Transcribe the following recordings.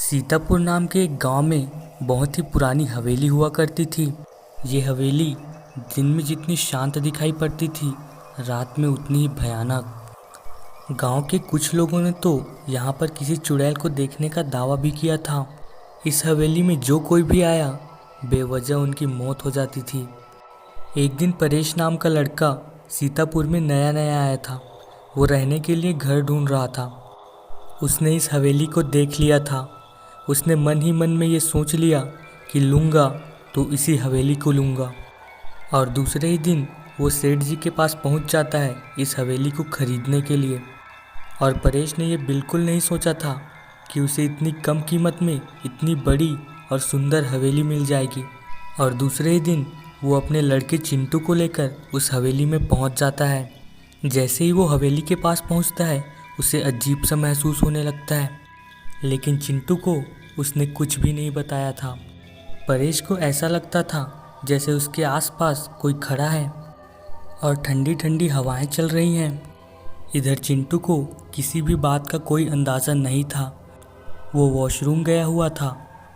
सीतापुर नाम के एक गांव में बहुत ही पुरानी हवेली हुआ करती थी। ये हवेली दिन में जितनी शांत दिखाई पड़ती थी, रात में उतनी ही भयानक। गांव के कुछ लोगों ने तो यहाँ पर किसी चुड़ैल को देखने का दावा भी किया था। इस हवेली में जो कोई भी आया, बेवजह उनकी मौत हो जाती थी। एक दिन परेश नाम का लड़का सीतापुर में नया नया आया था। वो रहने के लिए घर ढूंढ रहा था। उसने इस हवेली को देख लिया था। उसने मन ही मन में ये सोच लिया कि लूँगा तो इसी हवेली को लूँगा। और दूसरे ही दिन वो सेठ जी के पास पहुंच जाता है इस हवेली को खरीदने के लिए। और परेश ने ये बिल्कुल नहीं सोचा था कि उसे इतनी कम कीमत में इतनी बड़ी और सुंदर हवेली मिल जाएगी। और दूसरे ही दिन वो अपने लड़के चिंटू को लेकर उस हवेली में पहुंच जाता है। जैसे ही वो हवेली के पास पहुंचता है, उसे अजीब सा महसूस होने लगता है, लेकिन चिंटू को उसने कुछ भी नहीं बताया था। परेश को ऐसा लगता था जैसे उसके आसपास कोई खड़ा है और ठंडी ठंडी हवाएं चल रही हैं। इधर चिंटू को किसी भी बात का कोई अंदाज़ा नहीं था। वो वॉशरूम गया हुआ था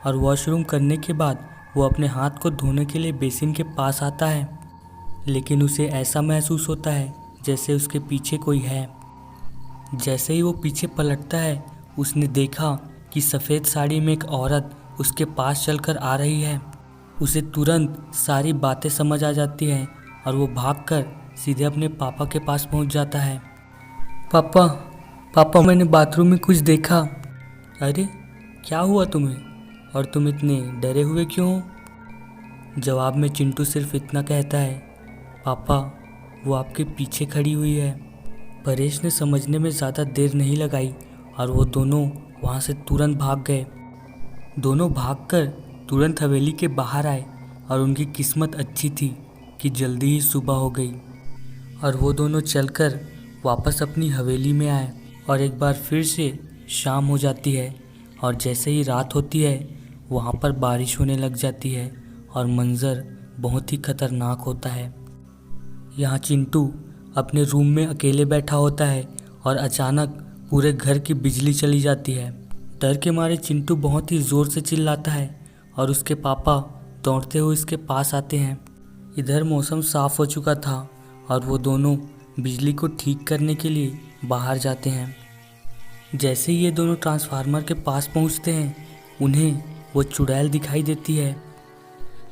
और वॉशरूम करने के बाद वो अपने हाथ को धोने के लिए बेसिन के पास आता है, लेकिन उसे ऐसा महसूस होता है जैसे उसके पीछे कोई है। जैसे ही वो पीछे पलटता है, उसने देखा कि सफ़ेद साड़ी में एक औरत उसके पास चलकर आ रही है। उसे तुरंत सारी बातें समझ आ जाती हैं और वो भागकर सीधे अपने पापा के पास पहुंच जाता है। पापा पापा, मैंने बाथरूम में कुछ देखा। अरे क्या हुआ तुम्हें, और तुम इतने डरे हुए क्यों हो? जवाब में चिंटू सिर्फ इतना कहता है, पापा वो आपके पीछे खड़ी हुई है। परेश ने समझने में ज़्यादा देर नहीं लगाई और वो दोनों वहाँ से तुरंत भाग गए। दोनों भागकर तुरंत हवेली के बाहर आए और उनकी किस्मत अच्छी थी कि जल्दी ही सुबह हो गई और वो दोनों चलकर वापस अपनी हवेली में आए। और एक बार फिर से शाम हो जाती है और जैसे ही रात होती है, वहाँ पर बारिश होने लग जाती है और मंज़र बहुत ही खतरनाक होता है। यहाँ चिंटू अपने रूम में अकेले बैठा होता है और अचानक पूरे घर की बिजली चली जाती है। डर के मारे चिंटू बहुत ही ज़ोर से चिल्लाता है और उसके पापा दौड़ते हुए इसके पास आते हैं। इधर मौसम साफ़ हो चुका था और वो दोनों बिजली को ठीक करने के लिए बाहर जाते हैं। जैसे ही ये दोनों ट्रांसफार्मर के पास पहुंचते हैं, उन्हें वो चुड़ैल दिखाई देती है।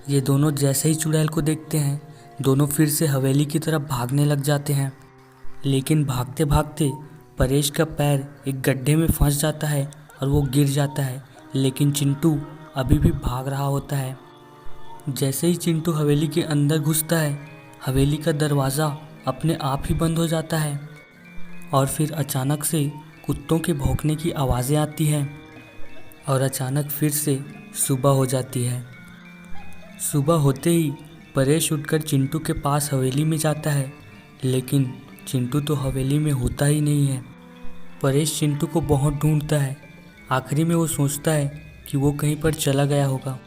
ये दोनों जैसे ही चुड़ैल को देखते हैं, दोनों फिर से हवेली की तरफ भागने लग जाते हैं। लेकिन भागते भागते परेश का पैर एक गड्ढे में फंस जाता है और वो गिर जाता है, लेकिन चिंटू अभी भी भाग रहा होता है। जैसे ही चिंटू हवेली के अंदर घुसता है, हवेली का दरवाज़ा अपने आप ही बंद हो जाता है और फिर अचानक से कुत्तों के भौंकने की आवाज़ें आती हैं और अचानक फिर से सुबह हो जाती है। सुबह होते ही परेश उठकर चिंटू के पास हवेली में जाता है, लेकिन चिंटू तो हवेली में होता ही नहीं है। परेश चिंटू को बहुत ढूंढता है। आखिरी में वो सोचता है कि वो कहीं पर चला गया होगा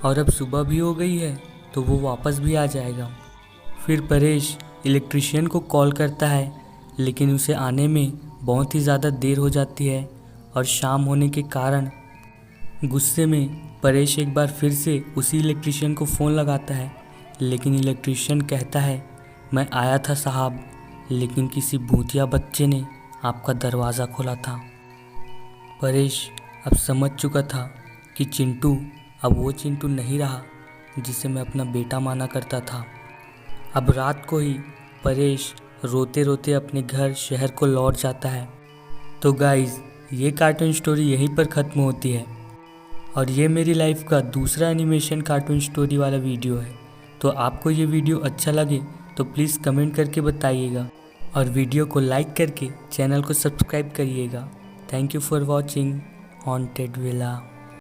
और अब सुबह भी हो गई है तो वो वापस भी आ जाएगा। फिर परेश इलेक्ट्रिशियन को कॉल करता है, लेकिन उसे आने में बहुत ही ज़्यादा देर हो जाती है और शाम होने के कारण गुस्से में परेश एक बार फिर से उसी इलेक्ट्रिशियन को फ़ोन लगाता है, लेकिन इलेक्ट्रिशियन कहता है, मैं आया था साहब, लेकिन किसी भूतिया बच्चे ने आपका दरवाज़ा खोला था। परेश अब समझ चुका था कि चिंटू अब वो चिंटू नहीं रहा जिसे मैं अपना बेटा माना करता था। अब रात को ही परेश रोते रोते अपने घर शहर को लौट जाता है। तो गाइज़, ये कार्टून स्टोरी यहीं पर ख़त्म होती है और ये मेरी लाइफ का दूसरा एनिमेशन कार्टून स्टोरी वाला वीडियो है। तो आपको ये वीडियो अच्छा लगे तो प्लीज़ कमेंट करके बताइएगा और वीडियो को लाइक करके चैनल को सब्सक्राइब करिएगा। Thank you for watching haunted villa.